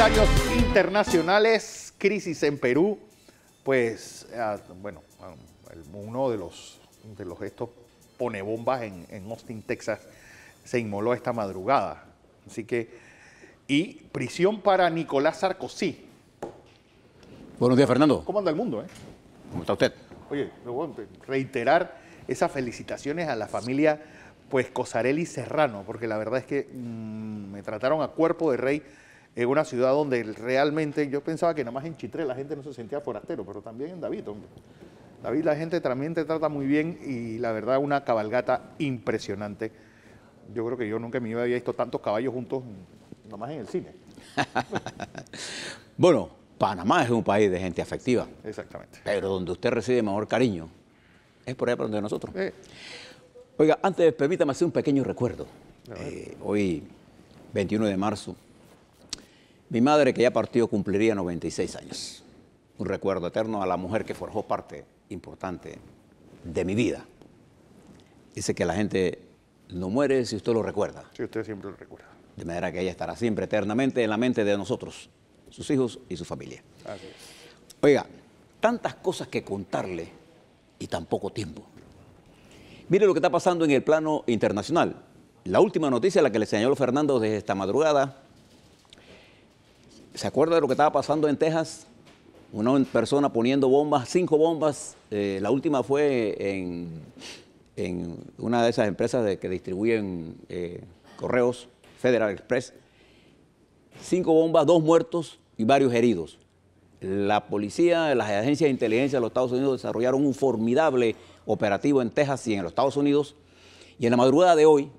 comentarios internacionales, crisis en Perú, pues, uno de los estos ponebombas en Austin, Texas, se inmoló esta madrugada. Así que, y prisión para Nicolás Sarkozy. Buenos días, Fernando. ¿Cómo anda el mundo, ¿Cómo está usted? Oye, reiterar esas felicitaciones a la familia, pues, Cosarelli Serrano, porque la verdad es que me trataron a cuerpo de rey en una ciudad donde realmente yo pensaba que nada más en Chitré la gente no se sentía forastero, pero también en David, hombre. David, la gente también te trata muy bien y la verdad una cabalgata impresionante. Yo creo que yo nunca en mi vida había visto tantos caballos juntos, nada más en el cine. Bueno, Panamá es un país de gente afectiva. Exactamente. Pero donde usted recibe mejor cariño es por ahí por donde nosotros. Oiga, antes permítame hacer un pequeño recuerdo. Hoy, 21 de marzo, mi madre, que ya partió, cumpliría 96 años. Un recuerdo eterno a la mujer que forjó parte importante de mi vida. Dice que la gente no muere si usted lo recuerda. Sí, usted siempre lo recuerda. De manera que ella estará siempre eternamente en la mente de nosotros, sus hijos y su familia. Así es. Oiga, tantas cosas que contarle y tan poco tiempo. Mire lo que está pasando en el plano internacional. La última noticia, la que le señaló Fernando desde esta madrugada. ¿Se acuerda de lo que estaba pasando en Texas? Una persona poniendo bombas, 5 bombas. La última fue en una de esas empresas que distribuyen correos, Federal Express. 5 bombas, 2 muertos y varios heridos. La policía, las agencias de inteligencia de los Estados Unidos desarrollaron un formidable operativo en Texas y en los Estados Unidos. Y en la madrugada de hoy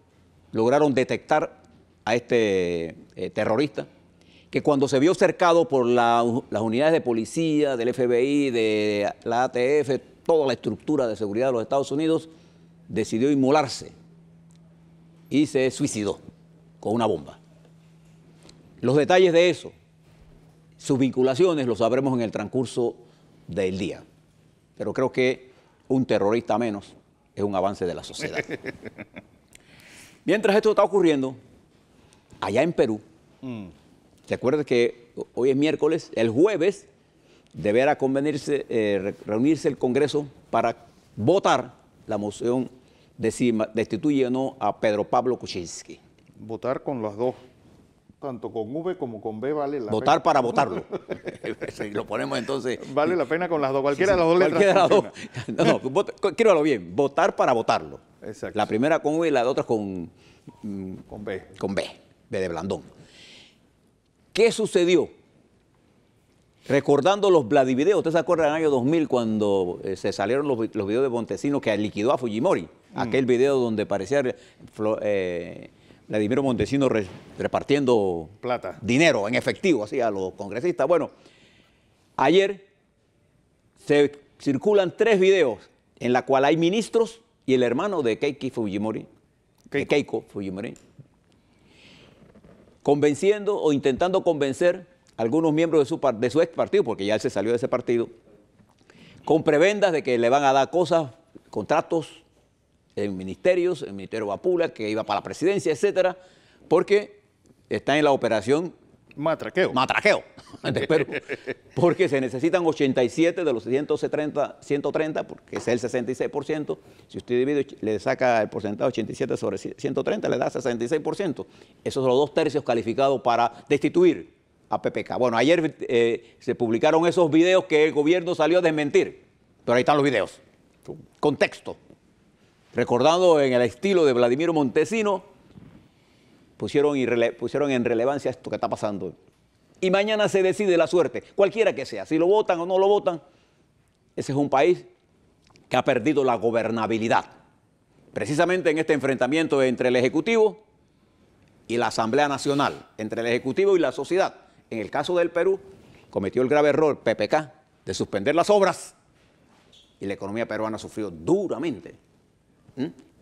lograron detectar a este terrorista, que cuando se vio cercado por las unidades de policía, del FBI, de la ATF, toda la estructura de seguridad de los Estados Unidos, decidió inmolarse y se suicidó con una bomba. Los detalles de eso, sus vinculaciones, los sabremos en el transcurso del día. Pero creo que un terrorista menos es un avance de la sociedad. Mientras esto está ocurriendo, allá en Perú, ¿se acuerda que hoy es miércoles? El jueves deberá reunirse el Congreso para votar la moción de si destituye o no a Pedro Pablo Kuczynski. Votar con las dos, tanto con V como con B vale la Votar pena. para votarlo. Si lo ponemos entonces. Vale la pena con las dos, cualquiera de las dos letras. Cualquiera de las dos. No, escríbalo bien. Votar para votarlo. Exacto. La primera con V y la otra con B. Con B. B de Blandón. ¿Qué sucedió? Recordando los Vladivideos, ¿usted se acuerda en el año 2000 cuando se salieron los videos de Montesinos que liquidó a Fujimori? Aquel video donde parecía Vladimiro Montesinos repartiendo plata, dinero en efectivo así a los congresistas. Bueno, ayer se circulan 3 videos en la cual hay ministros y el hermano de Keiko Fujimori, convenciendo o intentando convencer a algunos miembros de su ex partido, porque ya él se salió de ese partido, con prebendas de que le van a dar cosas, contratos en ministerios, el Ministerio Vapula, que iba para la presidencia, etcétera, porque está en la operación Matraqueo de Perú, porque se necesitan 87 de los 130, porque es el 66%. Si usted divide, le saca el porcentaje 87 sobre 130, le da 66%. Esos son los 2/3 calificados para destituir a PPK. Bueno, ayer se publicaron esos videos que el gobierno salió a desmentir, pero ahí están los videos. Contexto. Recordando en el estilo de Vladimiro Montesinos, pusieron en relevancia esto que está pasando. Y mañana se decide la suerte, cualquiera que sea. Si lo votan o no lo votan, ese es un país que ha perdido la gobernabilidad. Precisamente en este enfrentamiento entre el Ejecutivo y la Asamblea Nacional, entre el Ejecutivo y la sociedad. En el caso del Perú, cometió el grave error, PPK, de suspender las obras y la economía peruana sufrió duramente.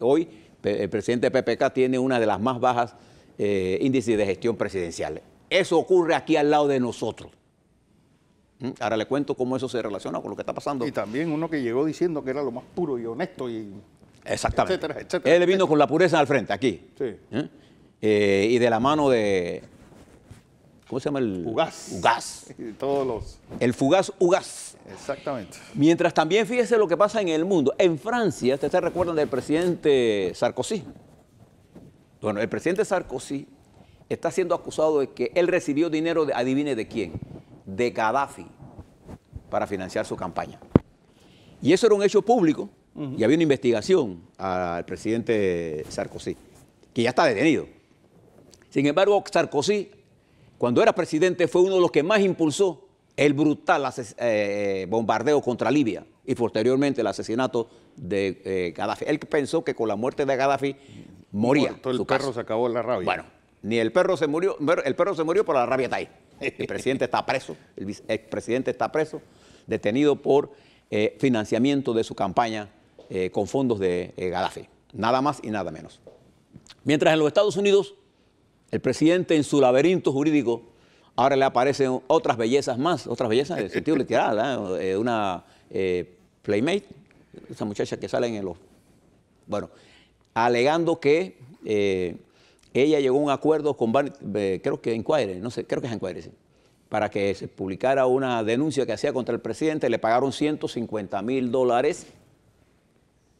Hoy el presidente de PPK tiene una de las más bajas índices de gestión presidencial. Eso ocurre aquí al lado de nosotros. Ahora le cuento cómo eso se relaciona con lo que está pasando. Y también uno que llegó diciendo que era lo más puro y honesto y exactamente. Etcétera, etcétera. Él vino con la pureza al frente, aquí. Sí. Y de la mano ¿cómo se llama? El Ugaz. Ugaz. Todos los... El fugaz Ugaz. Exactamente. Mientras también fíjese lo que pasa en el mundo. En Francia, ¿ustedes se recuerdan del presidente Sarkozy? Bueno, el presidente Sarkozy está siendo acusado de que él recibió dinero, adivine de quién, de Gaddafi, para financiar su campaña. Y eso era un hecho público y había una investigación al presidente Sarkozy, que ya está detenido. Sin embargo, Sarkozy, cuando era presidente, fue uno de los que más impulsó el brutal bombardeo contra Libia y posteriormente el asesinato de Gaddafi. Él pensó que con la muerte de Gaddafi moría. Muerto el perro, se acabó la rabia. Bueno, ni el perro se murió, el perro se murió, pero la rabia está ahí. El presidente está preso, el expresidente está preso, detenido por financiamiento de su campaña con fondos de Gaddafi. Nada más y nada menos. Mientras en los Estados Unidos, el presidente en su laberinto jurídico, ahora le aparecen otras bellezas más, otras bellezas en el sentido literal, ¿eh? Una playmate, esa muchacha que sale en los... Bueno, alegando que ella llegó a un acuerdo con, creo que Enquirer, no sé, creo que es Enquirer, sí, para que se publicara una denuncia que hacía contra el presidente. Le pagaron $150,000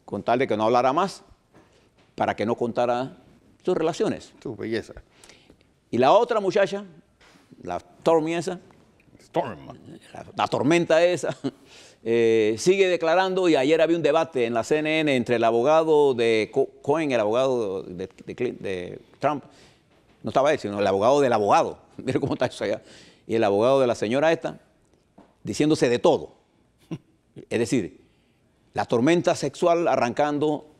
con tal de que no hablara más, para que no contara sus relaciones. Tu belleza. Y la otra muchacha, la Stormy esa, la tormenta esa, sigue declarando, y ayer había un debate en la CNN entre el abogado de Cohen, el abogado de Trump, no estaba él, sino el abogado del abogado, mire cómo está eso allá, y el abogado de la señora esta, diciéndose de todo. Es decir, la tormenta sexual arrancando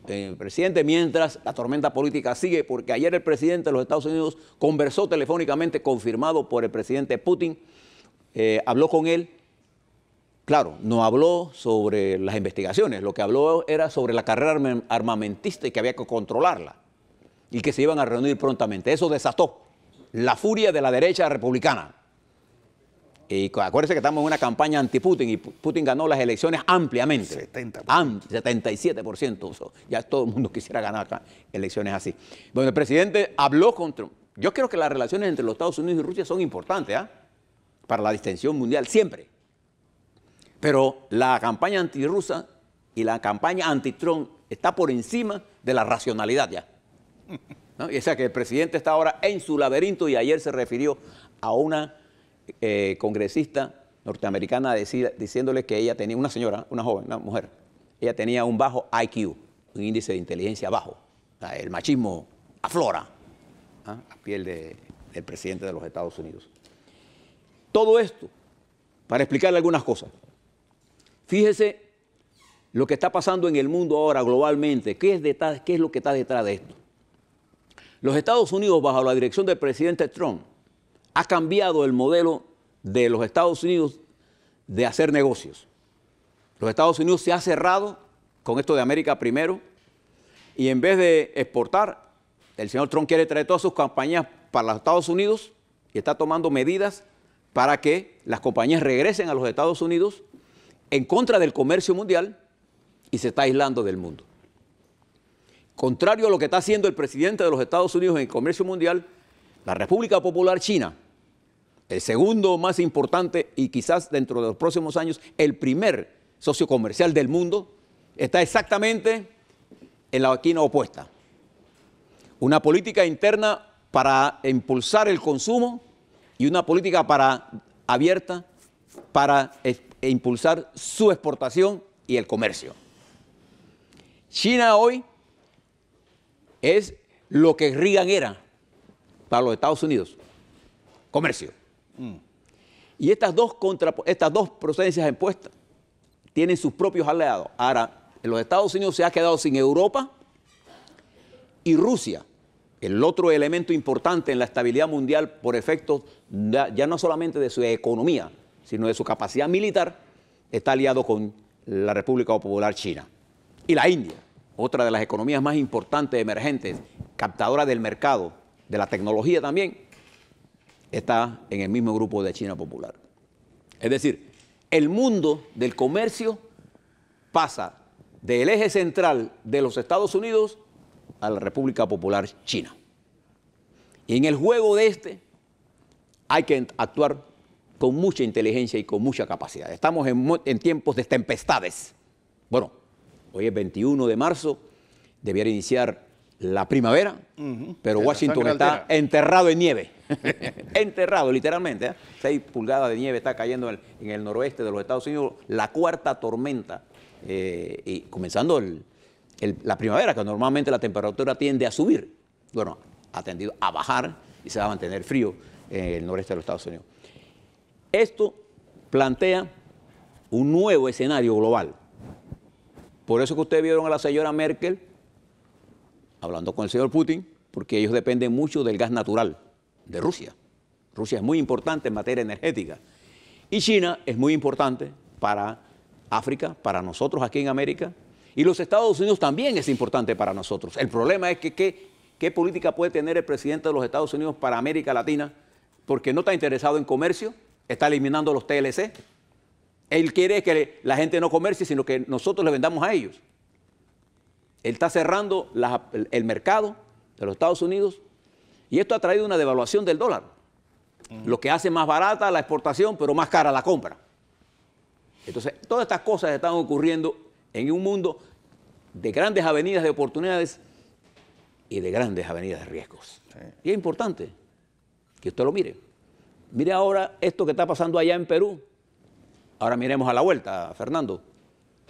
el presidente, mientras la tormenta política sigue, porque ayer el presidente de los Estados Unidos conversó telefónicamente, confirmado por el presidente Putin, habló con él. Claro, no habló sobre las investigaciones, lo que habló era sobre la carrera armamentista y que había que controlarla y que se iban a reunir prontamente. Eso desató la furia de la derecha republicana. Y acuérdense que estamos en una campaña anti-Putin y Putin ganó las elecciones ampliamente. 70%. 77%. Ya todo el mundo quisiera ganar acá elecciones así. Bueno, el presidente habló con Trump. Yo creo que las relaciones entre los Estados Unidos y Rusia son importantes, ¿eh? Para la distensión mundial, siempre. Pero la campaña antirrusa y la campaña anti-Trump está por encima de la racionalidad ya, ¿no? Y o sea que el presidente está ahora en su laberinto, y ayer se refirió a una congresista norteamericana diciéndole que ella tenía, una señora, una joven, una mujer, ella tenía un bajo IQ, un índice de inteligencia bajo. El machismo aflora a piel del presidente de los Estados Unidos. Todo esto para explicarle algunas cosas. Fíjese lo que está pasando en el mundo ahora globalmente. ¿Qué es lo que está detrás de esto? Los Estados Unidos, bajo la dirección del presidente Trump, ha cambiado el modelo de los Estados Unidos de hacer negocios. Los Estados Unidos se ha cerrado con esto de América primero, y en vez de exportar, el señor Trump quiere traer todas sus compañías para los Estados Unidos y está tomando medidas para que las compañías regresen a los Estados Unidos en contra del comercio mundial, y se está aislando del mundo. Contrario a lo que está haciendo el presidente de los Estados Unidos en el comercio mundial, la República Popular China, el segundo más importante y quizás dentro de los próximos años el primer socio comercial del mundo, está exactamente en la esquina opuesta. Una política interna para impulsar el consumo y una política abierta para impulsar su exportación y el comercio. China hoy es lo que Reagan era para los Estados Unidos, comercio. Y estas dos procedencias impuestas tienen sus propios aliados. Ahora, los Estados Unidos se ha quedado sin Europa y Rusia, el otro elemento importante en la estabilidad mundial por efecto ya no solamente de su economía, sino de su capacidad militar, está aliado con la República Popular China. Y la India, otra de las economías más importantes, emergentes, captadora del mercado, de la tecnología también, está en el mismo grupo de China Popular. Es decir, el mundo del comercio pasa del eje central de los Estados Unidos a la República Popular China. Y en el juego de hay que actuar con mucha inteligencia y con mucha capacidad. Estamos en tiempos de tempestades. Bueno, hoy es 21 de marzo, debiera iniciar la primavera, pero Washington está enterrado en nieve. Enterrado, literalmente. 6 pulgadas de nieve está cayendo en el noroeste de los Estados Unidos, la 4ª tormenta, y comenzando la primavera, que normalmente la temperatura tiende a subir. Bueno, ha tendido a bajar y se va a mantener frío en el noreste de los Estados Unidos. Esto plantea un nuevo escenario global. Por eso que ustedes vieron a la señora Merkel hablando con el señor Putin, porque ellos dependen mucho del gas natural de Rusia. Rusia es muy importante en materia energética. Y China es muy importante para África, para nosotros aquí en América. Y los Estados Unidos también es importante para nosotros. El problema es que ¿qué política puede tener el presidente de los Estados Unidos para América Latina? Porque no está interesado en comercio, está eliminando los TLC. Él quiere que la gente no comercie, sino que nosotros le vendamos a ellos. Él está cerrando el mercado de los Estados Unidos y esto ha traído una devaluación del dólar, lo que hace más barata la exportación, pero más cara la compra. Entonces, todas estas cosas están ocurriendo en un mundo de grandes avenidas de oportunidades y de grandes avenidas de riesgos. Sí. Y es importante que usted lo mire. Mire ahora esto que está pasando allá en Perú. Ahora miremos a la vuelta, Fernando,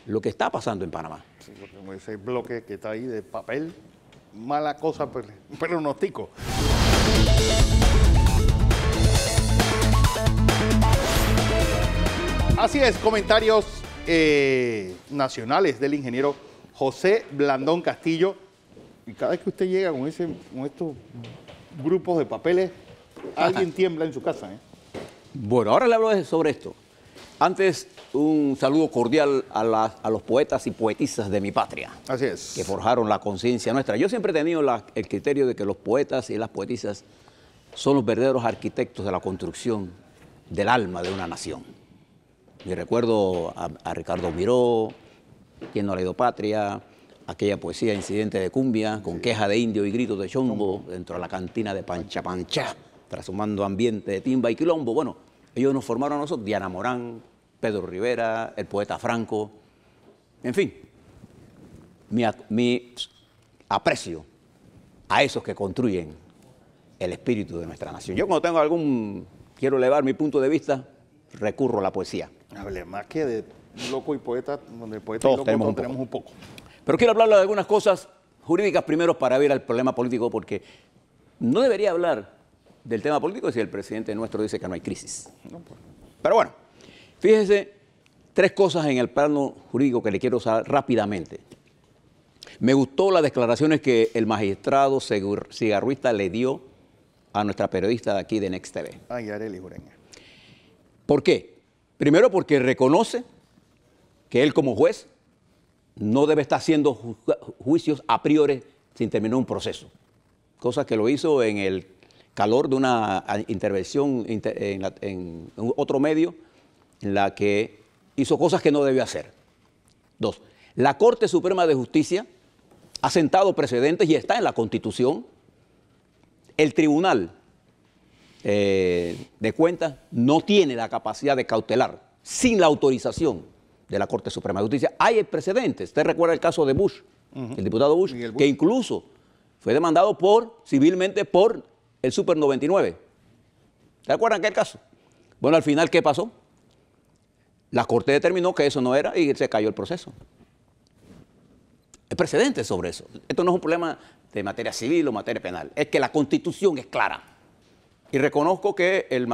lo que está pasando en Panamá. Sí, porque ese bloque que está ahí de papel, mala cosa, pronóstico. Así es, comentarios nacionales del ingeniero José Blandón Castillo. Y cada vez que usted llega con estos grupos de papeles, alguien tiembla en su casa, ¿eh? Bueno, ahora le hablo sobre esto. Antes, un saludo cordial a los poetas y poetisas de mi patria. Así es. Que forjaron la conciencia nuestra. Yo siempre he tenido el criterio de que los poetas y las poetisas son los verdaderos arquitectos de la construcción del alma de una nación. Y recuerdo a Ricardo Miró, quien no ha leído Patria, aquella poesía Incidente de Cumbia, con queja de indio y gritos de chombo, dentro de la cantina de Pancha Pancha, trasumando ambiente de timba y quilombo. Bueno, ellos nos formaron a nosotros, Diana Morán, Pedro Rivera, el poeta Franco, en fin, mi aprecio a esos que construyen el espíritu de nuestra nación. Yo cuando quiero elevar mi punto de vista, recurro a la poesía. Hable, más que de loco y poeta, donde poeta todos y loco tenemos un poco. Pero quiero hablarle de algunas cosas jurídicas primero para ver el problema político, porque no debería hablar del tema político si el presidente nuestro dice que no hay crisis. Pero bueno, fíjese, 3 cosas en el plano jurídico que le quiero usar rápidamente. Me gustó las declaraciones que el magistrado Cigarruista le dio a nuestra periodista de aquí de Next TV. Yareli Jureña. ¿Por qué? Primero porque reconoce que él como juez no debe estar haciendo juicios a priori sin terminar un proceso. Cosa que lo hizo en el calor de una intervención en otro medio en la que hizo cosas que no debió hacer. 2. La Corte Suprema de Justicia ha sentado precedentes y está en la Constitución. El Tribunal de Cuentas no tiene la capacidad de cautelar sin la autorización de la Corte Suprema de Justicia. Hay precedentes. Usted recuerda el caso de Bush, el diputado Bush, que incluso fue demandado civilmente por el Super 99. ¿Se acuerdan aquel caso? Bueno, al final, ¿qué pasó? La Corte determinó que eso no era y se cayó el proceso. Hay precedentes sobre eso. Esto no es un problema de materia civil o materia penal. Es que la Constitución es clara. Y reconozco que el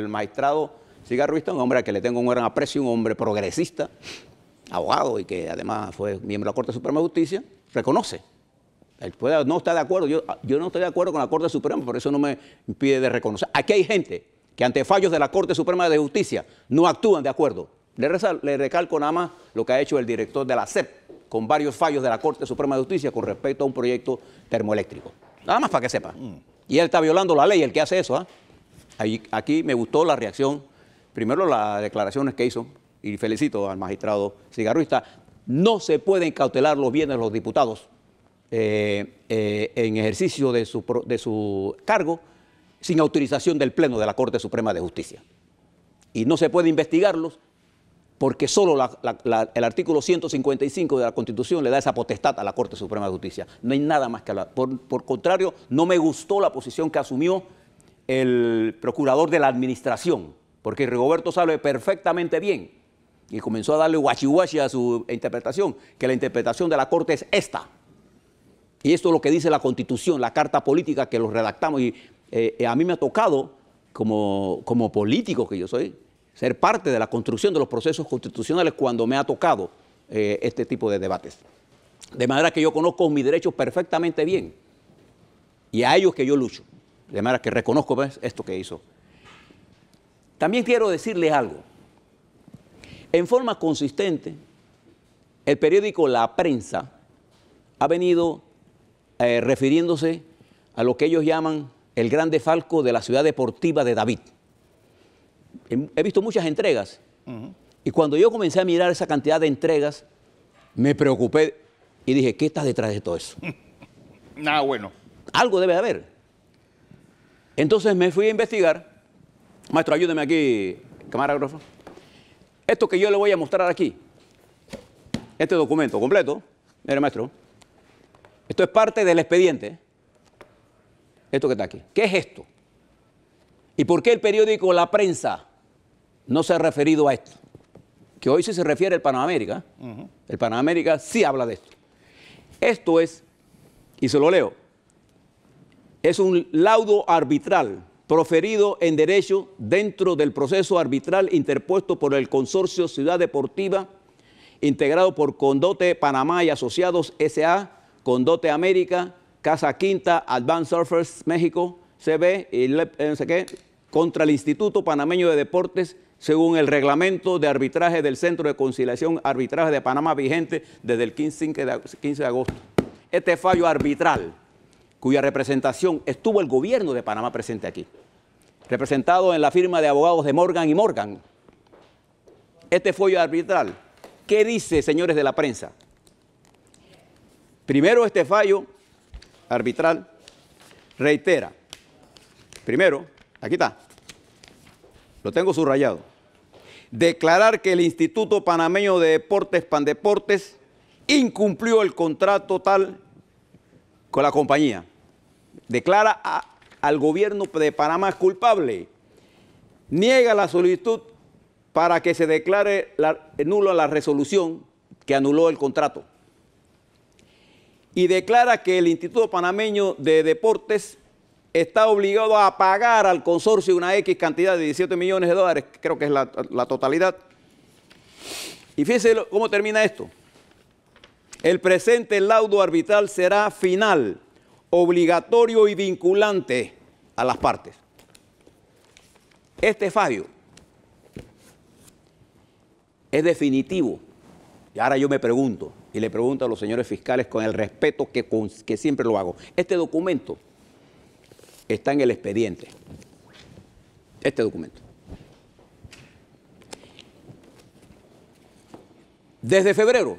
magistrado Cigarruista, un hombre al que le tengo un gran aprecio, un hombre progresista, abogado y que además fue miembro de la Corte Suprema de Justicia, reconoce. Él puede no estar de acuerdo. Yo no estoy de acuerdo con la Corte Suprema, por eso no me impide de reconocer. Aquí hay gente que ante fallos de la Corte Suprema de Justicia no actúan de acuerdo. Le recalco nada más lo que ha hecho el director de la SEP con varios fallos de la Corte Suprema de Justicia con respecto a un proyecto termoeléctrico. Nada más para que sepa. Y él está violando la ley, el que hace eso. Aquí me gustó la reacción, primero las declaraciones que hizo, y felicito al magistrado Cigarruista. No se pueden cautelar los bienes de los diputados en ejercicio de su cargo sin autorización del Pleno de la Corte Suprema de Justicia. Y no se puede investigarlos porque solo el artículo 155 de la Constitución le da esa potestad a la Corte Suprema de Justicia. No hay nada más que hablar. Por contrario, no me gustó la posición que asumió el procurador de la administración, porque Rigoberto sabe perfectamente bien, y comenzó a darle guachi a su interpretación, que la interpretación de la Corte es esta. Y esto es lo que dice la Constitución, la Carta Política que lo redactamos. Y a mí me ha tocado, como político que yo soy, ser parte de la construcción de los procesos constitucionales cuando me ha tocado este tipo de debates. De manera que yo conozco mis derechos perfectamente bien y a ellos que yo lucho. De manera que reconozco, ¿ves?, esto que hizo. También quiero decirles algo. En forma consistente, el periódico La Prensa ha venido refiriéndose a lo que ellos llaman el gran desfalco de la ciudad deportiva de David. He visto muchas entregas y cuando yo comencé a mirar esa cantidad de entregas, me preocupé y dije, ¿qué está detrás de todo eso? Nada bueno. Algo debe de haber. Entonces me fui a investigar. Maestro, ayúdeme aquí, camarógrafo. Esto que yo le voy a mostrar aquí, este documento completo, mire, maestro, esto es parte del expediente. Esto que está aquí. ¿Qué es esto? ¿Y por qué el periódico La Prensa no se ha referido a esto? Que hoy sí se refiere al Panamérica. El Panamérica sí habla de esto. Esto es, y se lo leo, es un laudo arbitral proferido en derecho dentro del proceso arbitral interpuesto por el Consorcio Ciudad Deportiva, integrado por Condote Panamá y Asociados S.A., Condote América, Casa Quinta, Advanced Surfers México, CB y no sé qué, contra el Instituto Panameño de Deportes, según el reglamento de arbitraje del Centro de Conciliación Arbitraje de Panamá vigente desde el 15 de agosto. Este fallo arbitral, cuya representación estuvo el gobierno de Panamá presente aquí, representado en la firma de abogados de Morgan y Morgan. Este fallo arbitral, ¿qué dice, señores de la prensa? Primero, este fallo arbitral reitera, primero, aquí está, lo tengo subrayado, declarar que el Instituto Panameño de Deportes, Pandeportes, incumplió el contrato tal con la compañía. Declara al gobierno de Panamá culpable. Niega la solicitud para que se declare nula la resolución que anuló el contrato. Y declara que el Instituto Panameño de Deportes está obligado a pagar al consorcio una X cantidad de 17 millones de dólares, creo que es la totalidad. Y fíjense cómo termina esto. El presente laudo arbitral será final, obligatorio y vinculante a las partes. Este fallo es definitivo. Y ahora yo me pregunto, y le pregunto a los señores fiscales con el respeto que siempre lo hago. Este documento está en el expediente. Este documento. Desde febrero.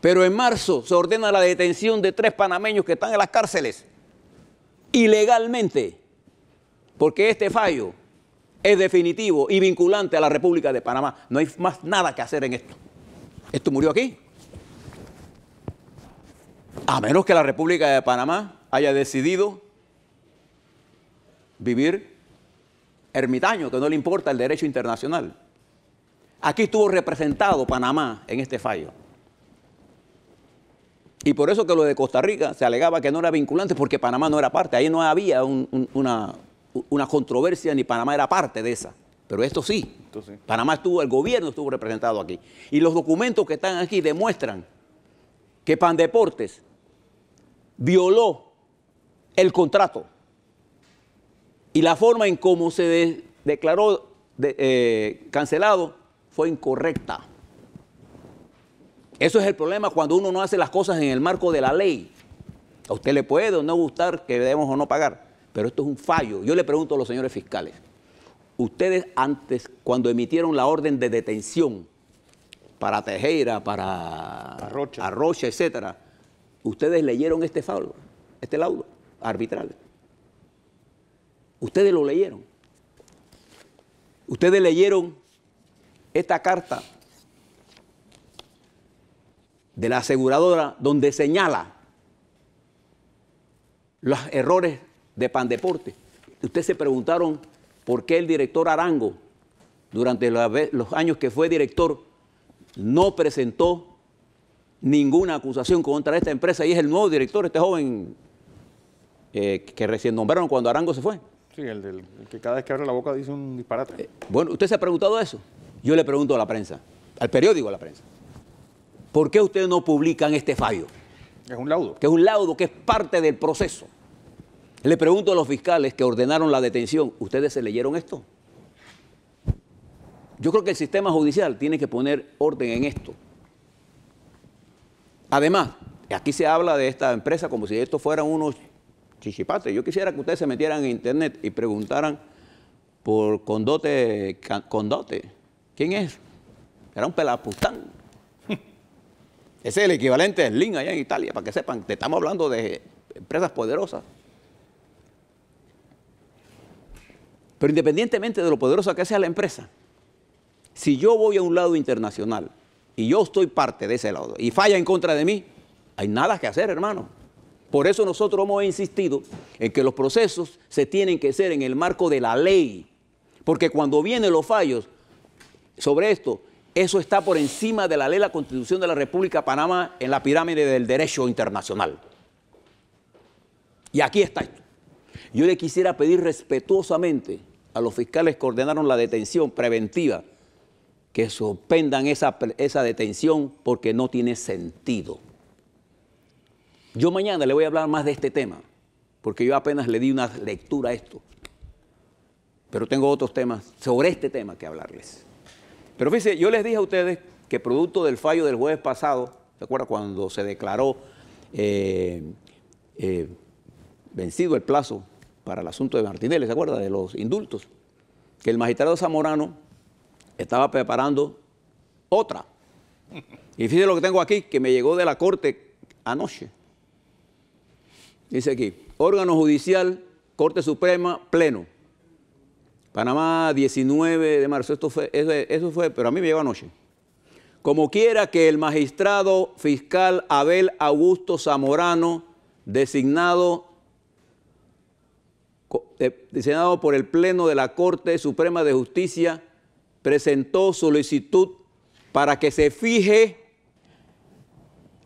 Pero en marzo se ordena la detención de 3 panameños que están en las cárceles. Ilegalmente. Porque este fallo es definitivo y vinculante a la República de Panamá. No hay más nada que hacer en esto. Esto murió aquí. A menos que la República de Panamá haya decidido vivir ermitaño, que no le importa el derecho internacional. Aquí estuvo representado Panamá en este fallo. Y por eso que lo de Costa Rica se alegaba que no era vinculante, porque Panamá no era parte. Ahí no había una controversia, ni Panamá era parte de esa. Pero esto sí. Panamá estuvo, el gobierno estuvo representado aquí. Y los documentos que están aquí demuestran que Pandeportes violó el contrato. Y la forma en cómo se declaró cancelado fue incorrecta. Eso es el problema cuando uno no hace las cosas en el marco de la ley. A usted le puede o no gustar que debemos o no pagar, pero esto es un fallo. Yo le pregunto a los señores fiscales, ustedes antes, cuando emitieron la orden de detención para Tejera, para Arrocha, etcétera, ¿ustedes leyeron este fallo, este laudo arbitral? Ustedes lo leyeron. Ustedes leyeron esta carta de la aseguradora donde señala los errores de Pandeporte. Ustedes se preguntaron por qué el director Arango, durante los años que fue director, no presentó ninguna acusación contra esta empresa, y es el nuevo director, este joven que recién nombraron cuando Arango se fue. Sí, el que cada vez que abre la boca dice un disparate. Bueno, ¿usted se ha preguntado eso? Yo le pregunto a la prensa, al periódico, a la prensa, ¿por qué ustedes no publican este fallo? Es un laudo. Que es un laudo, que es parte del proceso. Le pregunto a los fiscales que ordenaron la detención, ¿ustedes se leyeron esto? Yo creo que el sistema judicial tiene que poner orden en esto. Además, aquí se habla de esta empresa como si esto fueran unos chichipates. Yo quisiera que ustedes se metieran en internet y preguntaran por Condotte. ¿Quién es? Era un pelapustán. Ese es el equivalente de Slim allá en Italia, para que sepan, te estamos hablando de empresas poderosas. Pero independientemente de lo poderosa que sea la empresa, si yo voy a un lado internacional y yo estoy parte de ese lado y falla en contra de mí, hay nada que hacer, hermano. Por eso nosotros hemos insistido en que los procesos se tienen que hacer en el marco de la ley. Porque cuando vienen los fallos sobre esto, eso está por encima de la ley, la Constitución de la República de Panamá, en la pirámide del derecho internacional. Y aquí está esto. Yo le quisiera pedir respetuosamente a los fiscales que ordenaron la detención preventiva que suspendan esa detención porque no tiene sentido. Yo mañana le voy a hablar más de este tema, porque yo apenas le di una lectura a esto. Pero tengo otros temas sobre este tema que hablarles. Pero fíjense, yo les dije a ustedes que producto del fallo del jueves pasado, ¿se acuerdan cuando se declaró vencido el plazo para el asunto de Martinelli, ¿se acuerda? De los indultos, que el magistrado Zamorano estaba preparando otra. Y fíjense lo que tengo aquí, que me llegó de la Corte anoche. Dice aquí, órgano judicial, Corte Suprema, pleno. Panamá, 19 de marzo. Eso fue, pero a mí me llegó anoche. Como quiera que el magistrado fiscal Abel Augusto Zamorano, designado por el Pleno de la Corte Suprema de Justicia, presentó solicitud para que se fije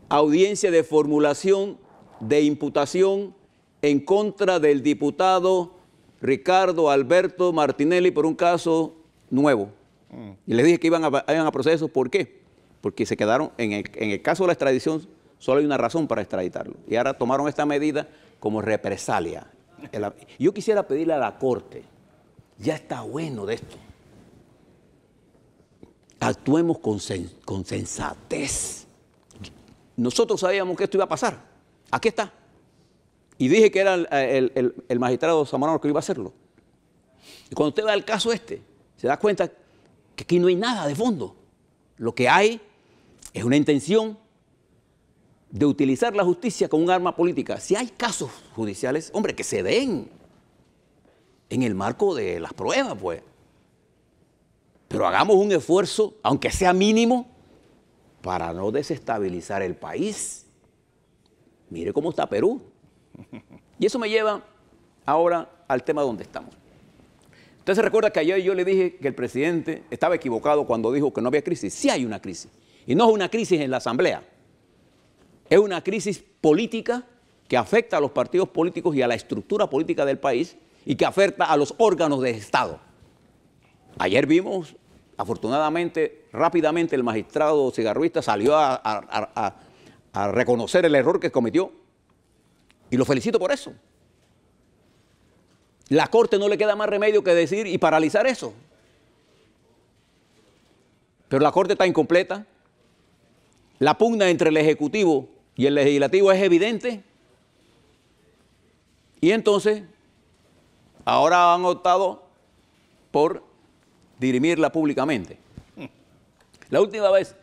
audiencia de formulación de imputación en contra del diputado Ricardo Alberto Martinelli por un caso nuevo. Y les dije que iban a proceso. ¿Por qué? Porque se quedaron, en el caso de la extradición, solo hay una razón para extraditarlo. Y ahora tomaron esta medida como represalia. Yo quisiera pedirle a la Corte, ya está bueno de esto. Actuemos con sensatez. Nosotros sabíamos que esto iba a pasar. Aquí está. Y dije que era el magistrado Zamorano que iba a hacerlo. Y cuando usted va al caso este, se da cuenta que aquí no hay nada de fondo. Lo que hay es una intención de utilizar la justicia como un arma política. Si hay casos judiciales, hombre, que se den en el marco de las pruebas, pues. Pero hagamos un esfuerzo, aunque sea mínimo, para no desestabilizar el país. Mire cómo está Perú. Y eso me lleva ahora al tema donde estamos. Usted se recuerda que ayer yo le dije que el presidente estaba equivocado cuando dijo que no había crisis. Sí hay una crisis. Y no es una crisis en la Asamblea. Es una crisis política que afecta a los partidos políticos y a la estructura política del país y que afecta a los órganos de Estado. Ayer vimos, afortunadamente, rápidamente el magistrado cigarruista salió a reconocer el error que cometió. Y lo felicito por eso. La Corte no le queda más remedio que decir y paralizar eso. Pero la Corte está incompleta. La pugna entre el Ejecutivo y el Legislativo es evidente. Y entonces, ahora han optado por dirimirla públicamente. La última vez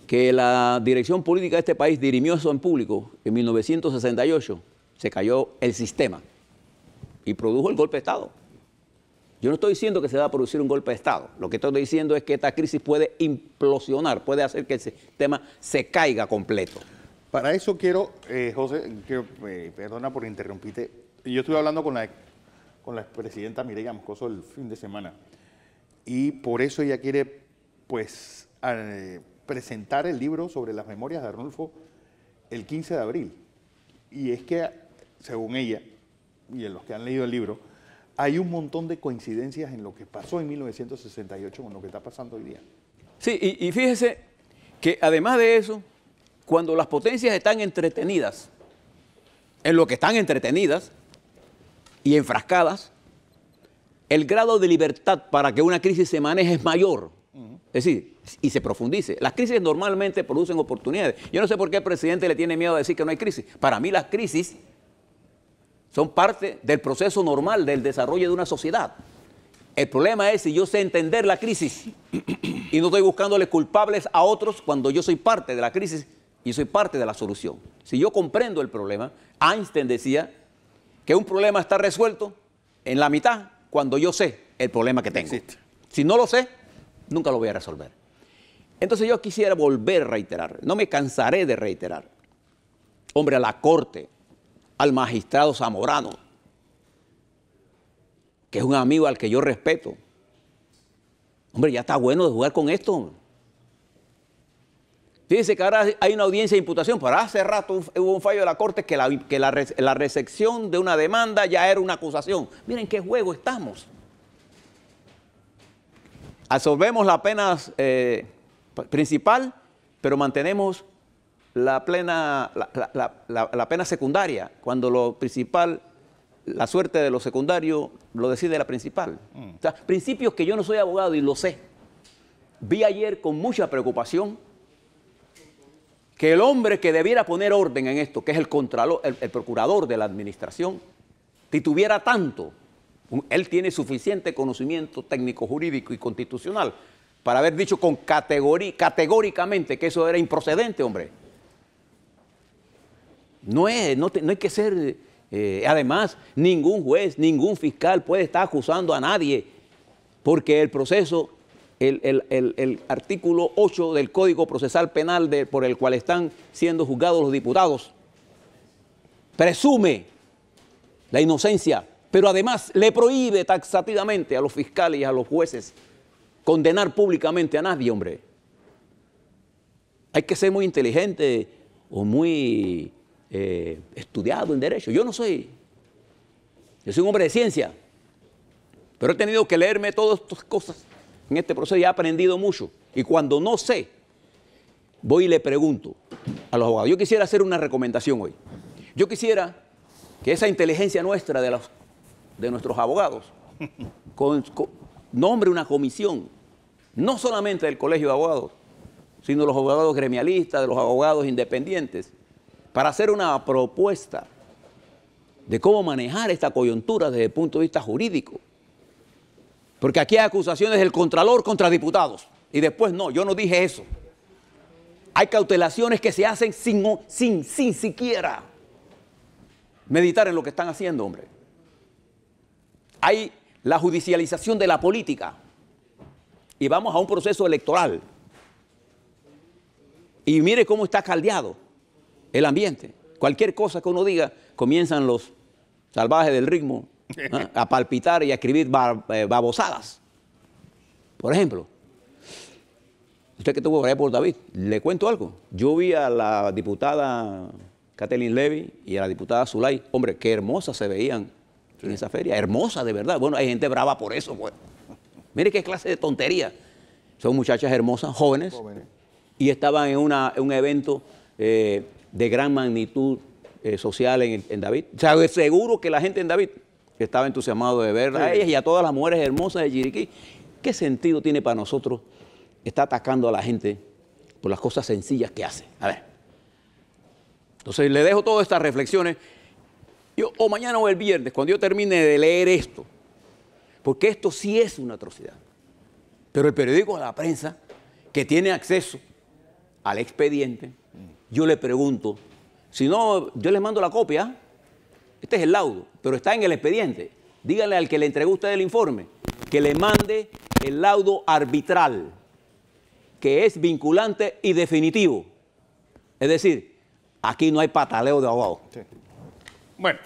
que la dirección política de este país dirimió eso en público, en 1968, se cayó el sistema. y produjo el golpe de Estado. Yo no estoy diciendo que se va a producir un golpe de Estado. Lo que estoy diciendo es que esta crisis puede implosionar, puede hacer que el sistema se caiga completo. Para eso quiero, José, perdona por interrumpirte. Yo estuve hablando con la expresidenta Mireya Moscoso el fin de semana y por eso ella quiere, pues, presentar el libro sobre las memorias de Arnulfo el 15 de abril. Y es que, según ella, y en los que han leído el libro, hay un montón de coincidencias en lo que pasó en 1968 con lo que está pasando hoy día. Sí, y fíjese que además de eso, cuando las potencias están entretenidas, en lo que están entretenidas y enfrascadas, el grado de libertad para que una crisis se maneje es mayor. Es decir, y se profundice. Las crisis normalmente producen oportunidades. Yo no sé por qué el presidente le tiene miedo a decir que no hay crisis. Para mí las crisis son parte del proceso normal del desarrollo de una sociedad. El problema es si yo sé entender la crisis y no estoy buscándole culpables a otros cuando yo soy parte de la crisis y soy parte de la solución. Si yo comprendo el problema, Einstein decía que un problema está resuelto en la mitad cuando yo sé el problema que tengo. Existe. Si no lo sé, nunca lo voy a resolver. Entonces yo quisiera volver a reiterar, no me cansaré de reiterar, hombre, a la Corte, al magistrado Zamorano, que es un amigo al que yo respeto. Hombre, ya está bueno de jugar con esto. Fíjense que ahora hay una audiencia de imputación, pero hace rato hubo un fallo de la Corte que la recepción de una demanda ya era una acusación. Miren qué juego estamos. Absorbemos la pena principal, pero mantenemos la pena secundaria, cuando lo principal, la suerte de lo secundario lo decide la principal. O sea, principios que yo no soy abogado y lo sé. Vi ayer con mucha preocupación que el hombre que debiera poner orden en esto, que es el procurador de la administración, titubeara tanto. Él tiene suficiente conocimiento técnico, jurídico y constitucional para haber dicho categóricamente que eso era improcedente, hombre. No hay que ser, además, ningún juez, ningún fiscal puede estar acusando a nadie, porque el proceso, el artículo 8 del Código Procesal Penal por el cual están siendo juzgados los diputados, presume la inocencia, pero además le prohíbe taxativamente a los fiscales y a los jueces condenar públicamente a nadie, hombre. Hay que ser muy inteligente o muy estudiado en derecho. Yo soy un hombre de ciencia, pero he tenido que leerme todas estas cosas en este proceso y he aprendido mucho. Y cuando no sé, voy y le pregunto a los abogados. Yo quisiera hacer una recomendación hoy. Yo quisiera que esa inteligencia nuestra de nuestros abogados nombre una comisión, no solamente del Colegio de Abogados, sino de los abogados gremialistas, de los abogados independientes, para hacer una propuesta de cómo manejar esta coyuntura desde el punto de vista jurídico. Porque aquí hay acusaciones del Contralor contra diputados. Y después no, yo no dije eso. Hay cautelaciones que se hacen sin siquiera meditar en lo que están haciendo, hombre. Hay la judicialización de la política. Y vamos a un proceso electoral. Y mire cómo está caldeado el ambiente. Cualquier cosa que uno diga, comienzan los salvajes del ritmo a palpitar y a escribir babosadas. Por ejemplo, usted que estuvo por allá por David, le cuento algo. Yo vi a la diputada Kathleen Levy y a la diputada Zulay, hombre, qué hermosas se veían en esa feria, hermosa de verdad. Bueno, hay gente brava por eso, pues. Mire qué clase de tontería. Son muchachas hermosas, jóvenes. Y estaban en un evento de gran magnitud social en David. O sea, seguro que la gente en David estaba entusiasmado de ver a ellas y a todas las mujeres hermosas de Chiriquí. ¿Qué sentido tiene para nosotros estar atacando a la gente por las cosas sencillas que hace? A ver. Entonces le dejo todas estas reflexiones. O mañana o el viernes, cuando yo termine de leer esto, porque esto sí es una atrocidad. Pero el periódico de la prensa, que tiene acceso al expediente, yo le pregunto, si no, yo le mando la copia Este es el laudo, pero está en el expediente. Díganle al que le entregó usted el informe que le mande el laudo arbitral, que es vinculante y definitivo. Es decir, aquí no hay pataleo de abogado. Sí. Bueno.